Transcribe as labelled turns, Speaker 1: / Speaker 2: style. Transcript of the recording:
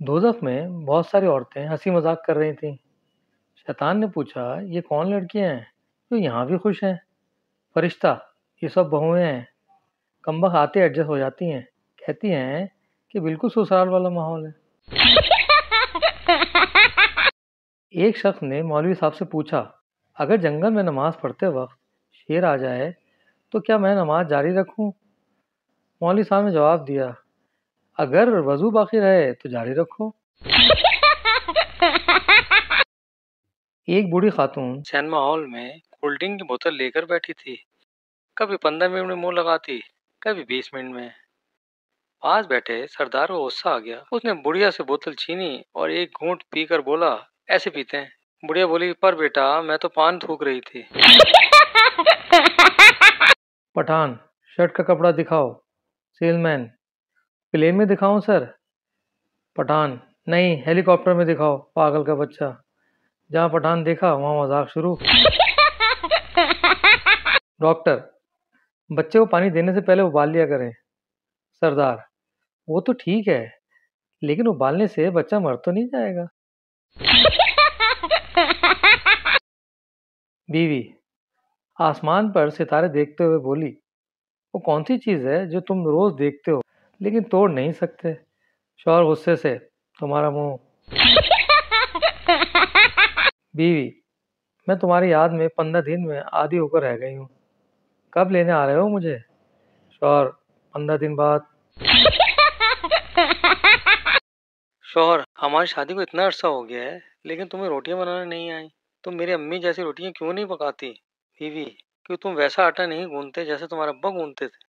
Speaker 1: दोज़ख में बहुत सारी औरतें हंसी मजाक कर रही थीं। शैतान ने पूछा, ये कौन लड़कियां हैं जो यहाँ भी खुश हैं? फरिश्ता, ये सब बहुएं हैं। कमबख्त आते एडजस्ट हो जाती हैं। कहती हैं कि बिल्कुल ससुराल वाला माहौल है। एक शख्स ने मौलवी साहब से पूछा, अगर जंगल में नमाज पढ़ते वक्त शेर आ जाए तो क्या मैं नमाज जारी रखूं? मौलवी साहब ने जवाब दिया, अगर वजू बाकी रहे तो जारी रखो। एक बूढ़ी खातून सिनेमा हॉल में कोल्ड ड्रिंक की बोतल लेकर बैठी थी। कभी 15 मिनट में मुंह लगाती, कभी 20 मिनट में। पास बैठे सरदार को गुस्सा आ गया। उसने बुढ़िया से बोतल छीनी और एक घूंट पीकर बोला, ऐसे पीते हैं। बुढ़िया बोली, पर बेटा मैं तो पान थूक रही थी। पठान, शर्ट का कपड़ा दिखाओ। सेलमैन, प्लेन में दिखाऊं सर? पठान, नहीं हेलीकॉप्टर में दिखाओ पागल का बच्चा। जहाँ पठान देखा वहाँ मजाक शुरू। डॉक्टर, बच्चे को पानी देने से पहले उबाल लिया करें। सरदार, वो तो ठीक है, लेकिन उबालने से बच्चा मर तो नहीं जाएगा। बीवी आसमान पर सितारे देखते हुए बोली, वो कौन सी चीज है जो तुम रोज देखते हो लेकिन तोड़ नहीं सकते? शौहर गुस्से से, तुम्हारा मुंह। बीवी, मैं तुम्हारी याद में 15 दिन में आधी होकर रह गई हूँ। कब लेने आ रहे हो मुझे? शौहर, 15 दिन बाद। शौहर, हमारी शादी को इतना अरसा हो गया है लेकिन तुम्हें रोटियां बनाना नहीं आई। तुम मेरी अम्मी जैसी रोटियां क्यों नहीं पकाती? बीवी, क्यों तुम वैसा आटा नहीं गूंथते जैसे तुम्हारे अब्बा गूंथते थे।